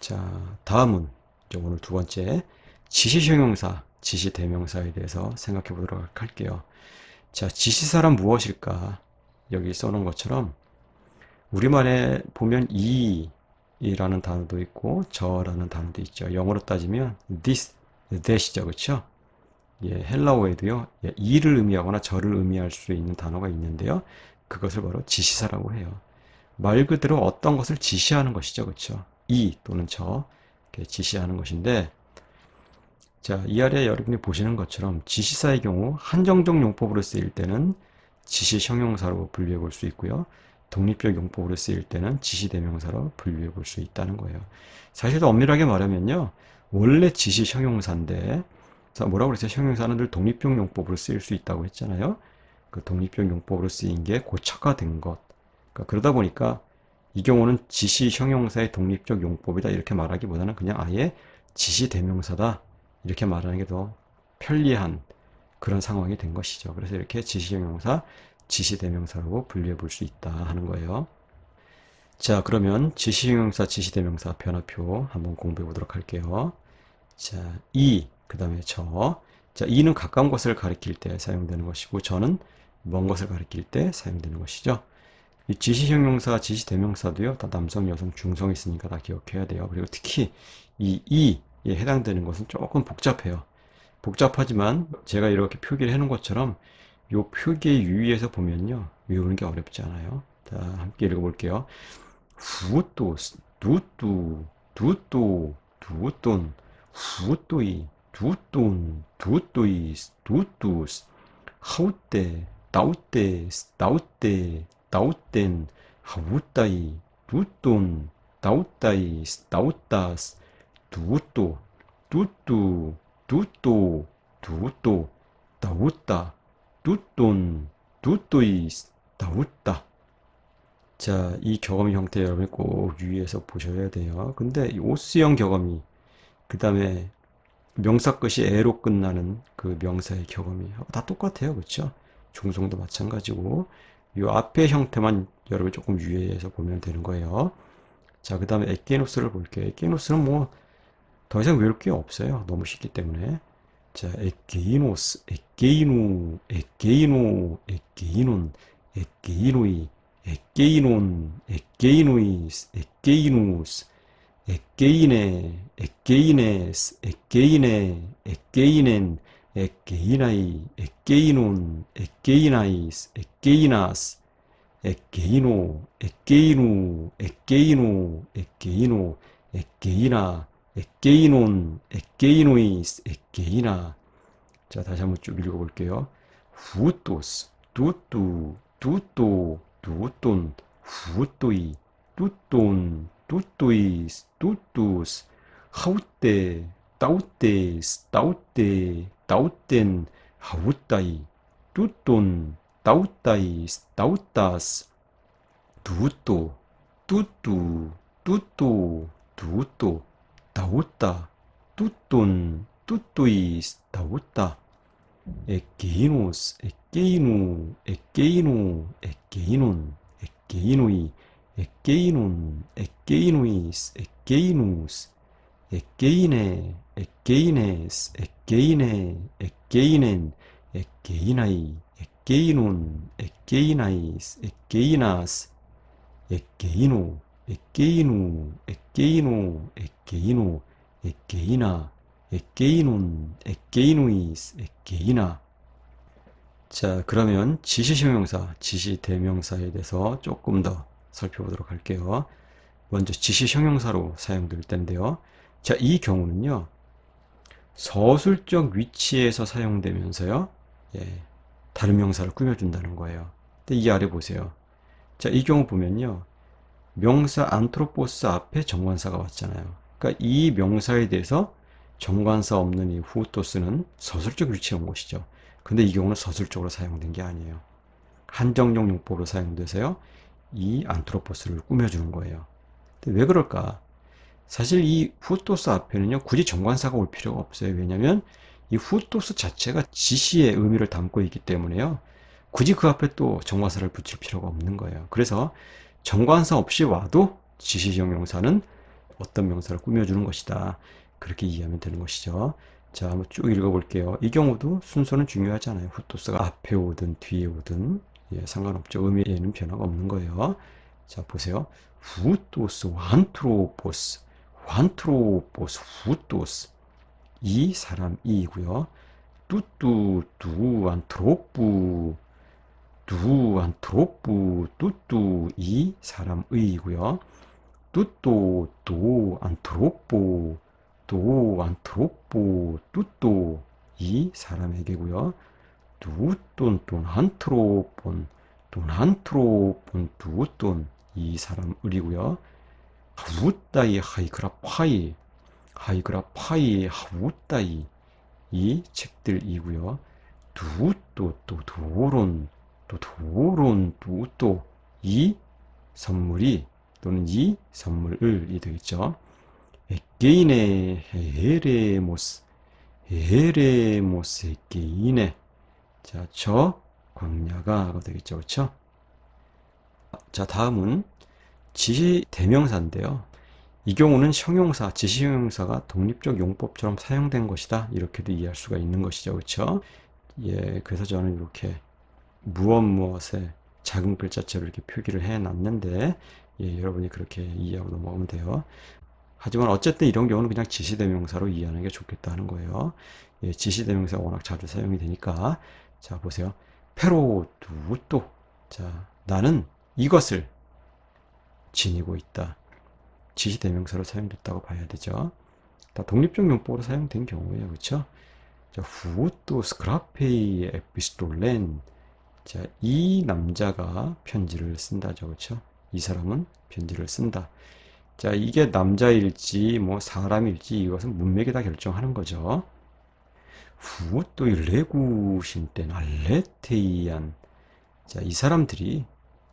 자, 다음은 이제 오늘 두 번째 지시형용사, 지시대명사에 대해서 생각해 보도록 할게요. 자, 지시사란 무엇일까? 여기 써놓은 것처럼 우리말에 보면 이라는 단어도 있고 저라는 단어도 있죠. 영어로 따지면 this, that이죠. 그렇죠? 예, 헬라어에도요. 예, 이를 의미하거나 저를 의미할 수 있는 단어가 있는데요. 그것을 바로 지시사라고 해요. 말 그대로 어떤 것을 지시하는 것이죠. 그렇죠? 이 또는 저 이렇게 지시하는 것인데 자, 이 아래 여러분이 보시는 것처럼 지시사의 경우 한정적 용법으로 쓰일 때는 지시 형용사로 분류해 볼 수 있고요. 독립적 용법으로 쓰일 때는 지시 대명사로 분류해 볼 수 있다는 거예요. 사실 더 엄밀하게 말하면요. 원래 지시 형용사인데 뭐라고 그랬어요? 형용사는 늘 독립적 용법으로 쓰일 수 있다고 했잖아요. 그 독립적 용법으로 쓰인 게 고착화된 것. 그러다 보니까 이 경우는 지시 형용사의 독립적 용법이다 이렇게 말하기보다는 그냥 아예 지시 대명사다 이렇게 말하는 게 더 편리한 그런 상황이 된 것이죠. 그래서 이렇게 지시 형용사, 지시 대명사라고 분류해 볼 수 있다 하는 거예요. 자, 그러면 지시 형용사, 지시 대명사 변화표 한번 공부해 보도록 할게요. 자, 그 다음에 저. 자, 이는 가까운 것을 가리킬 때 사용되는 것이고, 저는 먼 것을 가리킬 때 사용되는 것이죠. 이 지시형용사, 지시대명사도요, 다 남성, 여성, 중성이 있으니까 다 기억해야 돼요. 그리고 특히 이에 해당되는 것은 조금 복잡해요. 복잡하지만 제가 이렇게 표기를 해놓은 것처럼 이 표기의 유의에서 보면요, 외우는 게 어렵지 않아요. 자, 함께 읽어볼게요. 후또스, 두뚜, 두또, 두돈, 후또이, 두돈, 두또이스, 두뚜스, 하우때, 따우떼스, 따우떼, 따우땐, 하우따이, 두돈, 따우따이스, 따우따스, 두또, 두뚜, 두또, 두또, 따우따, 두돈, 두또이스, 따우따. 자, 이 경험의 형태 여러분이 꼭 유의해서 보셔야 돼요. 근데 이 오스형 경험이, 그 다음에 명사 끝이 에로 끝나는 그 명사의 경험이 다 똑같아요. 그렇죠? 중성도 마찬가지고 이 앞의 형태만 여러분 조금 유의해서 보면 되는 거예요. 자, 그 다음에 에케노스를 볼게요. 에케노스는 뭐 더 이상 외울 게 없어요. 너무 쉽기 때문에. 자, 에케이노스, 에케이누, 에케이노, 에케이논, 에케이노이, 에케이논, 에케이누이스, 에케이누스, 에케이네, 에케이네스, 에케이네, 에케이넨, 에케이나이, 에케이논, 에케이나이스, 에케이나스, 에케이노, 에케이누, 에케이노, 에케이노, 에케이나, 에케이논, 에케이노이스, 에케이나. 자, 다시 한번 쭉 읽어볼게요. 후토스, 두뚜, 두또, 두돈, 후또이, 두돈, 두또이스, 두뚜스, 하우떼, 따우떼스, 따우떼, 따우땐, 하우따이, 두돈, 따우따이스, 따우따스, 두또, 두뚜, 두또, 두또, 따우따, 두돈, 두또이스, 따우따. 에케이노스, 에케이누, 에케이누, 에케이논, 에케이누이, 에케이논, 에케이누이스, 에케이누스, 에케이네, 에케이네스, 에케이네, 에케이넨, 에케이나이, 에케이논, 에케이나이스, 에케이나스, 에케이노, 에케이누, 에케이노, 에케이노, 에케이나, 에케이논, 에케이누이스, 에케이나. 자, 그러면 지시형용사, 지시대명사에 대해서 조금 더 살펴보도록 할게요. 먼저 지시형용사로 사용될 텐데요. 자, 이 경우는요, 서술적 위치에서 사용되면서요, 예, 다른 명사를 꾸며준다는 거예요. 근데 이 아래 보세요. 자, 이 경우 보면요, 명사 안트로포스 앞에 정관사가 왔잖아요. 그러니까 이 명사에 대해서 정관사 없는 이 후토스는 서술적 위치에 온 것이죠. 근데 이 경우는 서술적으로 사용된 게 아니에요. 한정적 용법으로 사용돼서요. 이 안트로포스를 꾸며주는 거예요. 근데 왜 그럴까? 사실 이 후토스 앞에는요. 굳이 정관사가 올 필요가 없어요. 왜냐하면 이 후토스 자체가 지시의 의미를 담고 있기 때문에요. 굳이 그 앞에 또 정관사를 붙일 필요가 없는 거예요. 그래서 정관사 없이 와도 지시형용사는 어떤 명사를 꾸며주는 것이다. 그렇게 이해하면 되는 것이죠. 자, 한번 쭉 읽어볼게요. 이 경우도 순서는 중요하지 않아요. 후토스가 앞에 오든 뒤에 오든 예, 상관없죠. 의미에는 변화가 없는 거예요. 자, 보세요. 후토스, 환트로포스, 환트로포스, 후토스. 이 사람이고요. 뚜뚜, 뚜, 안트로프, 뚜, 안트로프, 뚜뚜, 이 사람의이고요. 뚜또, 또, 안트로포, 또, 안트로포, 뚜또, 이 사람에게고요. 뚜돈, 돈, 안트로폰, 돈, 안트로폰, 뚜돈, 이 사람을이고요. 하우따이, 하이그라파이, 하이그라파이, 하우따이, 이 책들이고요. 또 도론, 또 도론, 또 이 선물이 또는 이 선물이 되겠죠. 에게이네 헤레모스, 헤레모스 에게이네. 자, 저 광야가 되겠죠. 그렇죠? 자, 다음은 지시대명사인데요. 이 경우는 형용사, 지시형용사가 독립적 용법처럼 사용된 것이다. 이렇게도 이해할 수가 있는 것이죠. 그렇죠? 예, 그래서 저는 이렇게 무엇에 작은 글자체로 이렇게 표기를 해 놨는데 예, 여러분이 그렇게 이해하고 넘어가면 돼요. 하지만 어쨌든 이런 경우는 그냥 지시대명사로 이해하는 게 좋겠다 하는 거예요. 예, 지시대명사가 워낙 자주 사용이 되니까. 자, 보세요. 페로 두또. 자, 나는 이것을 지니고 있다. 지시대명사로 사용됐다고 봐야 되죠. 다 독립적 용법으로 사용된 경우예요. 그렇죠? 자, 후또 스크라페이 에피스톨렌. 자, 이 남자가 편지를 쓴다죠. 그렇죠? 이 사람은 편지를 쓴다. 자, 이게 남자일지 뭐 사람일지 이것은 문맥이 다 결정하는 거죠. 후또 레구신땐 알레테이안. 자, 이 사람들이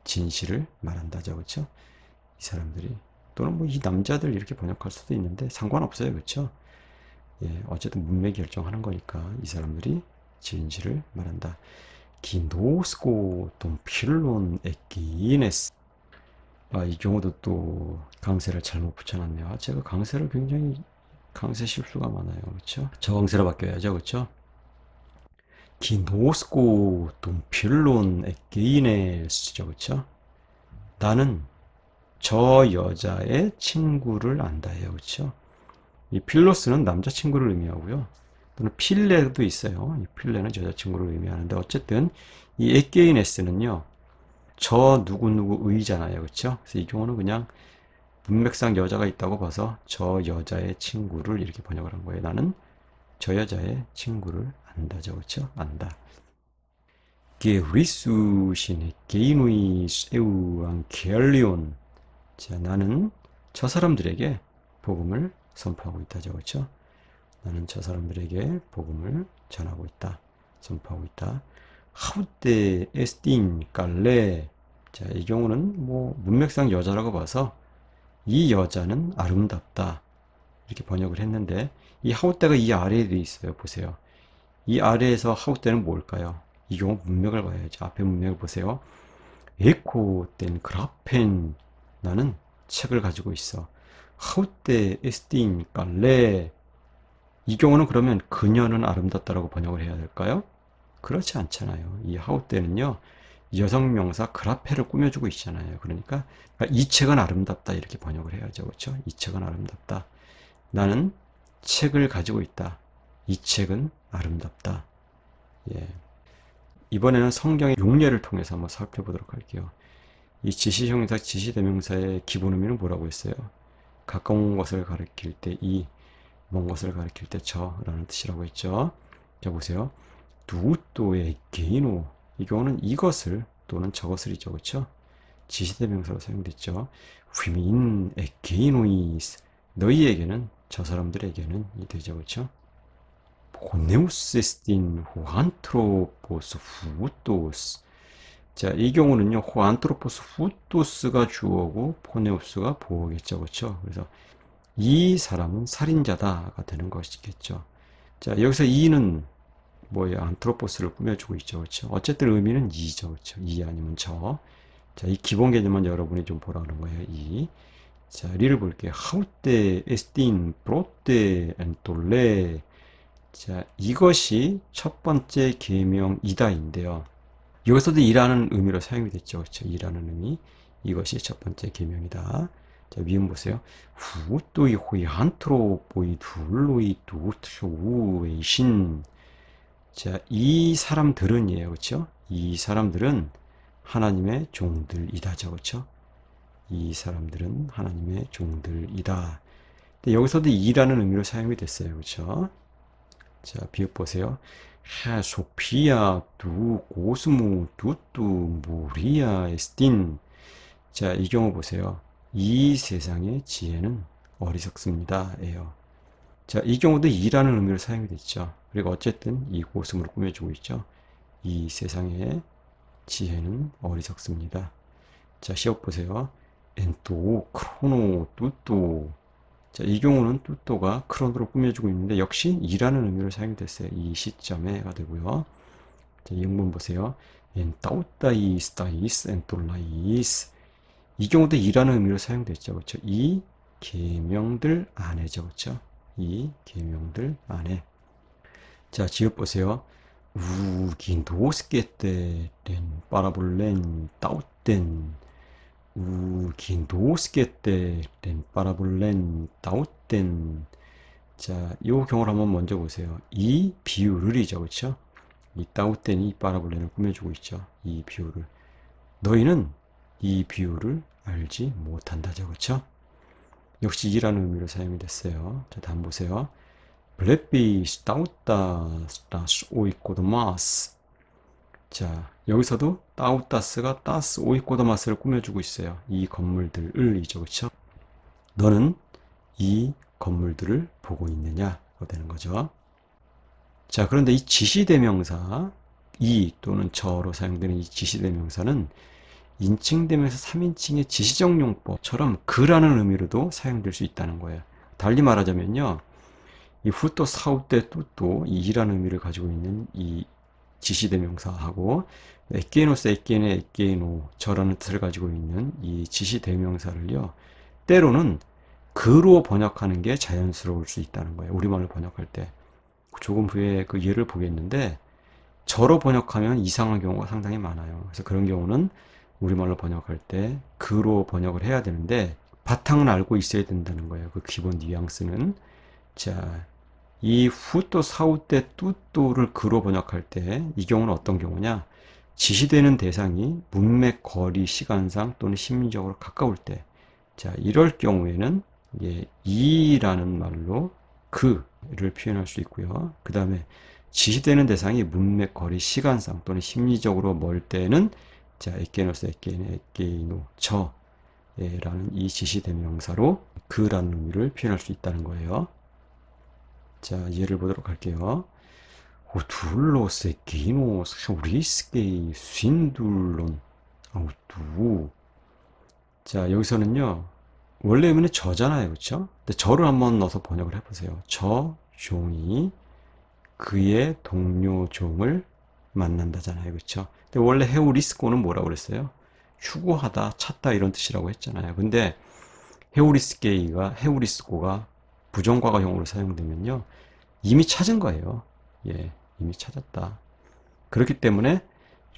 진실을 말한다죠. 그렇죠? 이 사람들이 또는 뭐 이 남자들 이렇게 번역할 수도 있는데 상관없어요. 그렇죠? 예, 어쨌든 문맥이 결정하는 거니까 이 사람들이 진실을 말한다. 기노스코 돈필론 에기네스. 아, 이 경우도 또 강세를 잘못 붙여놨네요. 아, 제가 강세를 굉장히 강세 실수가 많아요. 그렇죠? 저강세로 바뀌어야죠. 그렇죠? 기노스코 돈필론 에기네스죠. 그렇죠? 나는 저 여자의 친구를 안다예요. 그렇죠? 이 필로스는 남자친구를 의미하고요. 또는 필레도 있어요. 이 필레는 여자친구를 의미하는데 어쨌든 이 에게이네스는요. 저 누구누구의잖아요. 그렇죠? 그래서 이 경우는 그냥 문맥상 여자가 있다고 봐서 저 여자의 친구를 이렇게 번역을 한 거예요. 나는 저 여자의 친구를 안다죠. 그렇죠? 안다. 게리수시네 게이누이 세우안 게알리온. 자, 나는 저 사람들에게 복음을 선포하고 있다죠. 그렇죠? 나는 저 사람들에게 복음을 전하고 있다. 선포하고 있다. 하우떼 에스틴 깔레. 자, 이 경우는 뭐 문맥상 여자라고 봐서 이 여자는 아름답다. 이렇게 번역을 했는데 이 하우떼가 이 아래에 돼 있어요. 보세요. 이 아래에서 하우떼는 뭘까요? 이 경우 문맥을 봐야죠. 앞에 문맥을 보세요. 에코 땐 그라펜. 나는 책을 가지고 있어. 하우떼 에스틴 깔레. 이 경우는 그러면 그녀는 아름답다라고 번역을 해야 될까요? 그렇지 않잖아요. 이 하우 때는요, 여성 명사 그라페를 꾸며주고 있잖아요. 그러니까 이 책은 아름답다 이렇게 번역을 해야죠. 그렇죠? 이 책은 아름답다. 나는 책을 가지고 있다. 이 책은 아름답다. 예. 이번에는 성경의 용례를 통해서 한번 살펴보도록 할게요. 이 지시형용사, 지시대명사의 기본 의미는 뭐라고 했어요? 가까운 것을 가리킬 때 이, 먼 것을 가리킬 때 저라는 뜻이라고 했죠. 자, 보세요. 두또의 게이노. 이 경우는 이것을 또는 저것을이죠. 그렇죠? 지시대명사로 사용됐죠. 휘민 에게이노이스. 너희에게는 저 사람들에게는 이 되죠. 그렇죠? 호네우스스틴 호안트로포스 후토스. 자, 이 경우는요. 호안트로포스 후토스가 주어고 포네우스가 보어겠죠. 그렇죠? 그래서 이 사람은 살인자다가 되는 것이겠죠. 자, 여기서 이는 뭐예요? 안트로포스를 꾸며주고 있죠. 그렇죠? 어쨌든 의미는 이죠. 그렇죠? 이 아니면 저. 자, 이 기본 개념만 여러분이 좀 보라 그런 거예요. 이. 자, 리를 볼게요. 하우테, 에스틴, 브로테, 엔톨레. 자, 이것이 첫 번째 계명이다인데요. 여기서도 이라는 의미로 사용이 됐죠. 그렇죠? 이라는 의미. 이것이 첫 번째 계명이다. 자, 미음 보세요. 후또이 호이 한트로 보이 둘로이 두트우 웨이신. 자, 이 사람들은이에요. 그렇죠? 이 사람들은 하나님의 종들이다죠. 그렇죠? 이 사람들은 하나님의 종들이다. 근데 여기서도 이라는 의미로 사용이 됐어요. 그렇죠? 자, 비읍 보세요. 하, 소피아, 두, 고스무, 두뚜, 무리아, 에스틴. 자, 이 경우 보세요. 이 세상의 지혜는 어리석습니다. 예요. 자, 이 경우도 이라는 의미로 사용이 됐죠. 그리고 어쨌든 이 고스무를 꾸며주고 있죠. 이 세상의 지혜는 어리석습니다. 자, 시업 보세요. 엔또, 크로노, 뚜뚜. 자, 이 경우는 뚜또가 크로노로 꾸며주고 있는데 역시 이라는 의미로 사용이 됐어요. 이 시점에가 되고요. 자, 이 영문 보세요. 엔 따우따이스 따이스 엔톨라이스. 이 경우도 이라는 의미로 사용됐죠. 그렇죠? 이 계명들 안에죠. 그렇죠? 이 계명들 안에. 자, 지읒 보세요. 우긴도스케테 렌 빠라볼렌 따우땐 우긴도스케테 렌 빠라볼렌 따우땐. 자, 요 경우를 한번 먼저 보세요. 이 비유를이죠. 그렇죠? 이 따우땐이 빠라볼렌을 꾸며주고 있죠. 이 비유를. 너희는 이 비유를 알지 못한다죠. 그렇죠? 역시 이라는 의미로 사용이 됐어요. 자, 다음 보세요. 블레비 스타우타 스타스 오이코도마스. 자, 여기서도 따우타스가 따스 오이코도마스를 꾸며주고 있어요. 이 건물들을이죠. 그렇죠? 너는 이 건물들을 보고 있느냐가 되는 거죠. 자, 그런데 이 지시대명사 이 또는 저로 사용되는 이 지시대명사는 인칭대명사 3인칭의 지시적 용법처럼 그라는 의미로도 사용될 수 있다는 거예요. 달리 말하자면요. 이 후또 사우때 뚜또 이 이라는 의미를 가지고 있는 이 지시대명사하고 에케노스 에케네 에케노 저라는 뜻을 가지고 있는 이 지시대명사를요. 때로는 그로 번역하는 게 자연스러울 수 있다는 거예요. 우리말로 번역할 때. 조금 후에 그 예를 보겠는데 저로 번역하면 이상한 경우가 상당히 많아요. 그래서 그런 경우는 우리말로 번역할 때 그로 번역을 해야 되는데 바탕은 알고 있어야 된다는 거예요. 그 기본 뉘앙스는. 자, 이 후또 사우때 뚜또를 그로 번역할 때 이 경우는 어떤 경우냐? 지시되는 대상이 문맥, 거리, 시간상 또는 심리적으로 가까울 때. 자, 이럴 경우에는 이라는 말로 그를 표현할 수 있고요. 그 다음에 지시되는 대상이 문맥, 거리, 시간상 또는 심리적으로 멀 때는 자, 에케노스, 에케네, 에케이노, 저라는 이 지시대명사로 그라는 의미를 표현할 수 있다는 거예요. 자, 예를 보도록 할게요. 둘로스, 에케이노, 사우리스케이, 쉰둘론, 아우두. 자, 여기서는요. 원래 의미는 저잖아요. 그렇죠? 근데 저를 한번 넣어서 번역을 해보세요. 저 종이 그의 동료 종을 만난다잖아요. 그렇죠? 근데 원래 헤우리스코는 뭐라고 그랬어요? 추구하다, 찾다 이런 뜻이라고 했잖아요. 근데 헤우리스코가 부정과거형으로 사용되면요. 이미 찾은 거예요. 예, 이미 찾았다. 그렇기 때문에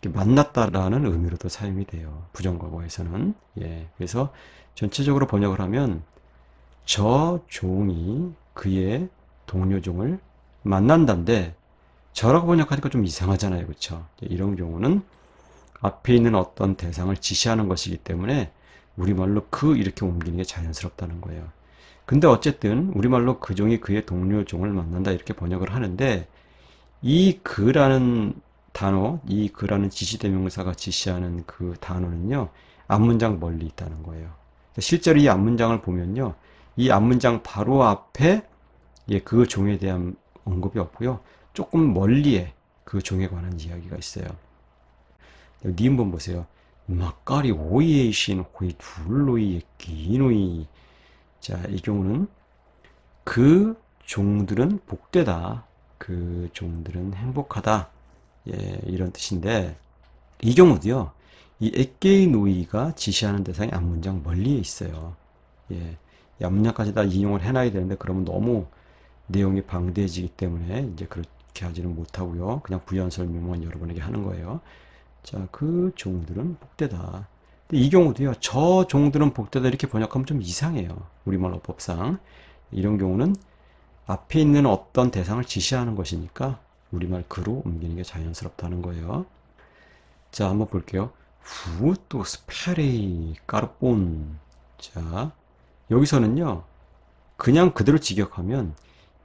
이렇게 만났다라는 의미로도 사용이 돼요. 부정과거에서는. 예, 그래서 전체적으로 번역을 하면 저 종이 그의 동료 종을 만난다인데 저라고 번역하니까 좀 이상하잖아요. 그렇죠? 이런 경우는 앞에 있는 어떤 대상을 지시하는 것이기 때문에 우리말로 그 이렇게 옮기는 게 자연스럽다는 거예요. 근데 어쨌든 우리말로 그 종이 그의 동료 종을 만난다 이렇게 번역을 하는데 이 그라는 단어, 이 그라는 지시대명사가 지시하는 그 단어는요. 앞문장 멀리 있다는 거예요. 실제로 이 앞문장을 보면요. 이 앞문장 바로 앞에 그 종에 대한 언급이 없고요. 조금 멀리에 그 종에 관한 이야기가 있어요. 니은번 보세요. 막가리 오이에이신 호이 둘로이 기노이. 자, 이 경우는 그 종들은 복되다. 그 종들은 행복하다. 예, 이런 뜻인데 이 경우도요. 이 에케이 노이가 지시하는 대상이 앞문장 멀리에 있어요. 예, 이 앞문장까지 다 인용을 해놔야 되는데 그러면 너무 내용이 방대해지기 때문에 이제 그렇게 하지는 못하고요. 그냥 부연 설명만 여러분에게 하는 거예요. 자, 그 종들은 복되다. 근데 이 경우도요, 저 종들은 복되다 이렇게 번역하면 좀 이상해요. 우리말 어법상. 이런 경우는 앞에 있는 어떤 대상을 지시하는 것이니까 우리말 그로 옮기는 게 자연스럽다는 거예요. 자, 한번 볼게요. 후또 스페레이 까르본. 자, 여기서는요, 그냥 그대로 직역하면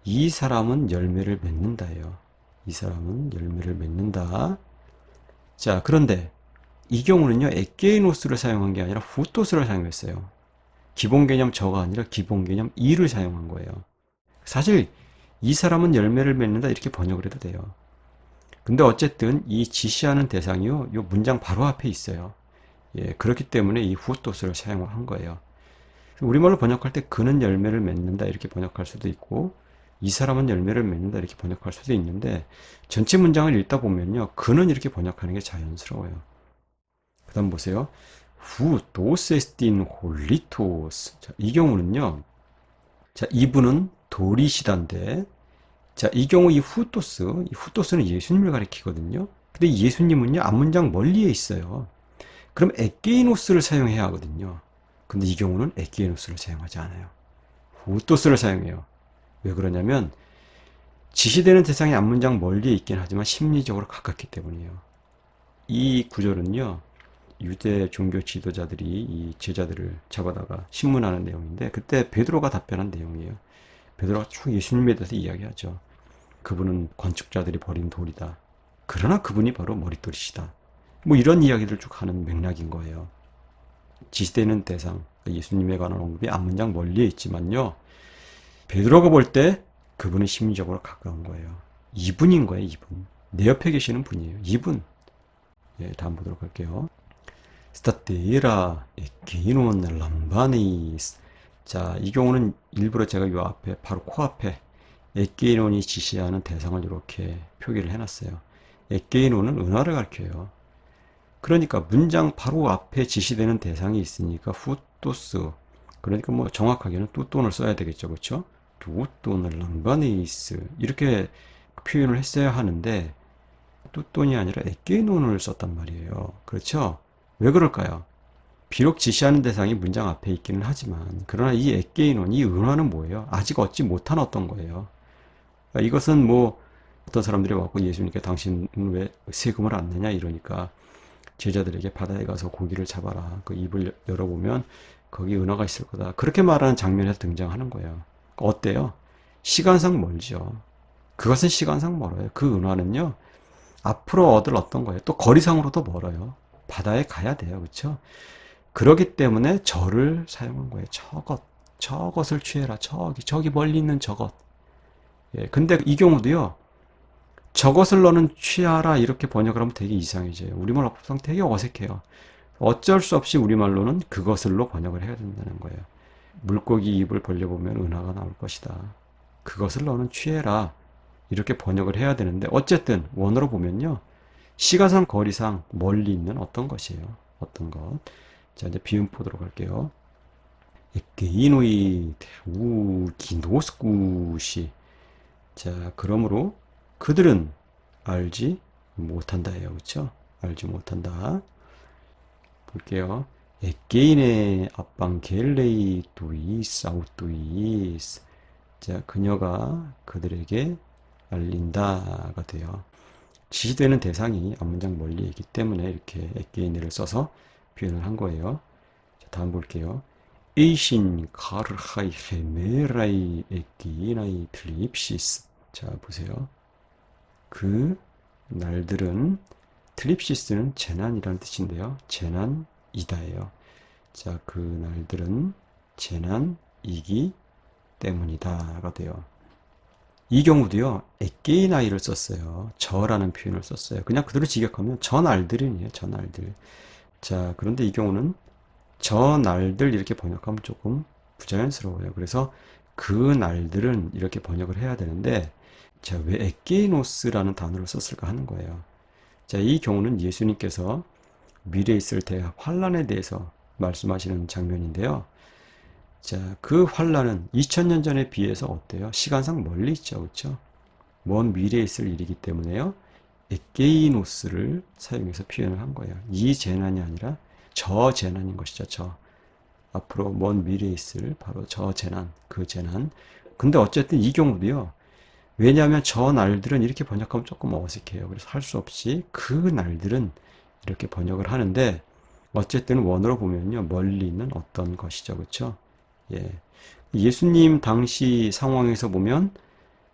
이 사람은 열매를 맺는다예요. 이 사람은 열매를 맺는다. 자, 그런데 이 경우는요, 에게이노스를 사용한 게 아니라 후토스를 사용했어요. 기본 개념 저가 아니라 기본 개념 이를 사용한 거예요. 사실 이 사람은 열매를 맺는다 이렇게 번역을 해도 돼요. 근데 어쨌든 이 지시하는 대상이요, 요 문장 바로 앞에 있어요. 예, 그렇기 때문에 이 후토스를 사용한 거예요. 우리말로 번역할 때 그는 열매를 맺는다 이렇게 번역할 수도 있고 이 사람은 열매를 맺는다 이렇게 번역할 수도 있는데 전체 문장을 읽다 보면요, 그는 이렇게 번역하는 게 자연스러워요. 그 다음 보세요. 후도세스틴 홀리토스. 자, 이 경우는요, 자, 이분은 도리시단데, 자, 이 경우 이 후토스는 예수님을 가리키거든요. 근데 예수님은요, 앞문장 멀리에 있어요. 그럼 에게이노스를 사용해야 하거든요. 근데 이 경우는 에게이노스를 사용하지 않아요. 후토스를 사용해요. 왜 그러냐면, 지시되는 대상이 앞문장 멀리에 있긴 하지만 심리적으로 가깝기 때문이에요. 이 구절은요, 유대 종교 지도자들이 이 제자들을 잡아다가 신문하는 내용인데 그때 베드로가 답변한 내용이에요. 베드로가 쭉 예수님에 대해서 이야기하죠. 그분은 건축자들이 버린 돌이다. 그러나 그분이 바로 머릿돌이시다. 뭐 이런 이야기를 쭉 하는 맥락인 거예요. 지시되는 대상, 예수님에 관한 언급이 앞문장 멀리에 있지만요. 베드로가 볼 때 그분은 심리적으로 가까운 거예요. 이분인 거예요, 이분. 내 옆에 계시는 분이에요. 이분. 예, 다음 보도록 할게요. 스타테라 에케이논 람바니스. 자, 이 경우는 일부러 제가 요 앞에 바로 코앞에 에케이논이 지시하는 대상을 이렇게 표기를 해놨어요. 에케이논은 은화를 가리켜요. 그러니까 문장 바로 앞에 지시되는 대상이 있으니까 후토스. 그러니까 뭐 정확하게는 뚜돈을 써야 되겠죠, 그렇죠? 뚜돈을 람바니스 이렇게 표현을 했어야 하는데 뚜돈이 아니라 에케이논을 썼단 말이에요. 그렇죠? 왜 그럴까요? 비록 지시하는 대상이 문장 앞에 있기는 하지만 그러나 이 에게인원, 이 은화는 뭐예요? 아직 얻지 못한 어떤 거예요. 그러니까 이것은 뭐 어떤 사람들이 와서 예수님께 당신은 왜 세금을 안 내냐 이러니까 제자들에게 바다에 가서 고기를 잡아라. 그 입을 열어보면 거기 은화가 있을 거다. 그렇게 말하는 장면에서 등장하는 거예요. 어때요? 시간상 멀죠. 그것은 시간상 멀어요. 그 은화는요, 앞으로 얻을 어떤 거예요. 또 거리상으로도 멀어요. 바다에 가야 돼요. 그렇죠? 그러기 때문에 저를 사용한 거예요. 저것을 취해라. 저기 멀리 있는 저것. 예, 근데 이 경우도요. 저것을 너는 취하라 이렇게 번역을 하면 되게 이상해져요. 우리말 어법상 되게 어색해요. 어쩔 수 없이 우리말로는 그것을로 번역을 해야 된다는 거예요. 물고기 입을 벌려보면 은하가 나올 것이다. 그것을 너는 취해라. 이렇게 번역을 해야 되는데 어쨌든 원어로 보면요. 시간상 거리상 멀리 있는 어떤 것이에요. 어떤 것. 자, 이제 비음 보도록 할게요. 에케이노이 우 기노스쿠시. 자, 그러므로 그들은 알지 못한다예요. 그렇죠? 알지 못한다. 볼게요. 에게인의 앞방 겔레이 두이스 아웃두이스. 자, 그녀가 그들에게 알린다가 돼요. 지시되는 대상이 앞문장 멀리에 있기 때문에 이렇게 에게인을 써서 표현을 한 거예요. 자, 다음 볼게요. 에이신 카르하이 헤메라이 에게인아이 트립시스. 자, 보세요. 그 날들은 트립시스는 재난이라는 뜻인데요. 재난이다예요. 자, 그 날들은 재난이기 때문이다가 돼요. 이 경우도요. 에게이나이를 썼어요. 저라는 표현을 썼어요. 그냥 그대로 직역하면 저 날들이에요. 저 날들. 자, 그런데 이 경우는 저 날들 이렇게 번역하면 조금 부자연스러워요. 그래서 그 날들은 이렇게 번역을 해야 되는데 자, 왜 에게이노스라는 단어를 썼을까 하는 거예요. 자, 이 경우는 예수님께서 미래에 있을 대 환란에 대해서 말씀하시는 장면인데요. 자, 그 환란은 2000년 전에 비해서 어때요? 시간상 멀리 있죠. 그렇죠? 먼 미래에 있을 일이기 때문에요. 에게이노스를 사용해서 표현을 한 거예요. 이 재난이 아니라 저 재난인 것이죠. 저. 앞으로 먼 미래에 있을 바로 저 재난, 그 재난. 근데 어쨌든 이 경우도요. 왜냐하면 저 날들은 이렇게 번역하면 조금 어색해요. 그래서 할 수 없이 그 날들은 이렇게 번역을 하는데 어쨌든 원어로 보면요. 멀리 있는 어떤 것이죠. 그렇죠? 예. 예수님 당시 상황에서 보면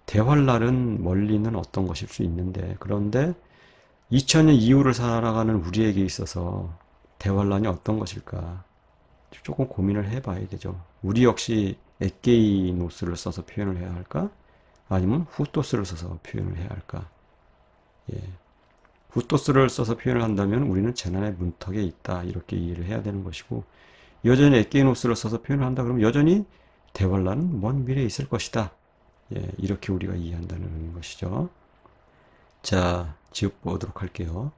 대환란은 멀리 있는 어떤 것일 수 있는데 그런데 2000년 이후를 살아가는 우리에게 있어서 대환란이 어떤 것일까? 조금 고민을 해봐야 되죠. 우리 역시 에게이노스를 써서 표현을 해야 할까? 아니면 후토스를 써서 표현을 해야 할까? 예. 후토스를 써서 표현을 한다면 우리는 재난의 문턱에 있다. 이렇게 이해를 해야 되는 것이고, 여전히 에게이노스를 써서 표현을 한다 그러면 여전히 대환란은 먼 미래에 있을 것이다. 예, 이렇게 우리가 이해한다는 것이죠. 자, 지어보도록 할게요.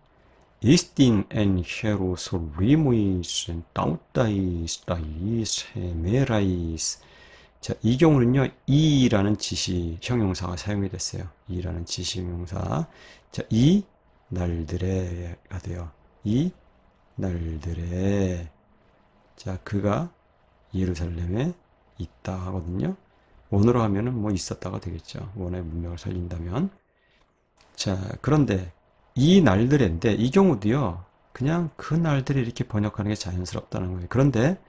Istin en Jerusalem taudais merais. 자, 이 경우는요, 이라는 지시 형용사가 사용이 됐어요. 이라는 지시 형용사. 자, 이 날들에가 돼요. 이 날들에. 자, 그가 예루살렘에 있다 하거든요. 원어로 하면은 뭐 있었다가 되겠죠. 원어의 문맥을 살린다면. 자, 그런데 이 날들인데 이 경우도요. 그냥 그 날들을 이렇게 번역하는 게 자연스럽다는 거예요. 그런데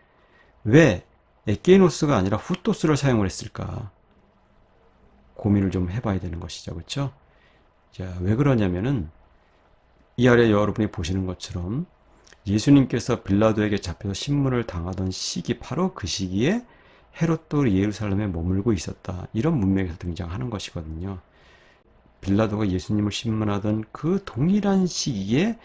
왜 에게노스가 아니라 후토스를 사용을 했을까? 고민을 좀 해봐야 되는 것이죠. 그렇죠? 자, 왜 그러냐면은 이 아래 여러분이 보시는 것처럼 예수님께서 빌라도에게 잡혀서 신문을 당하던 시기 바로 그 시기에 헤롯도 예루살렘에 머물고 있었다. 이런 문맥에서 등장하는 것이거든요. 빌라도가 예수님을 신문하던 그 동일한 시기에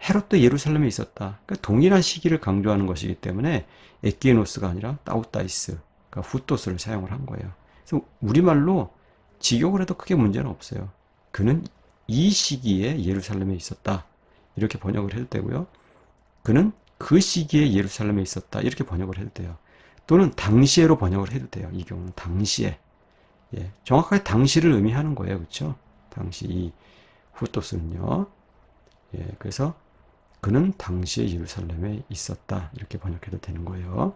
헤롯도 예루살렘에 있었다. 그러니까 동일한 시기를 강조하는 것이기 때문에 에게노스가 아니라 따우다이스, 그러니까 후토스를 사용을 한 거예요. 그래서 우리말로 직역을 해도 크게 문제는 없어요. 그는 이 시기에 예루살렘에 있었다. 이렇게 번역을 해도 되고요. 그는 그 시기에 예루살렘에 있었다. 이렇게 번역을 해도 돼요. 또는 당시에로 번역을 해도 돼요. 이 경우는 당시에. 예, 정확하게 당시를 의미하는 거예요. 그렇죠? 당시 이 후토스는요. 예, 그래서 그는 당시에 예루살렘에 있었다. 이렇게 번역해도 되는 거예요.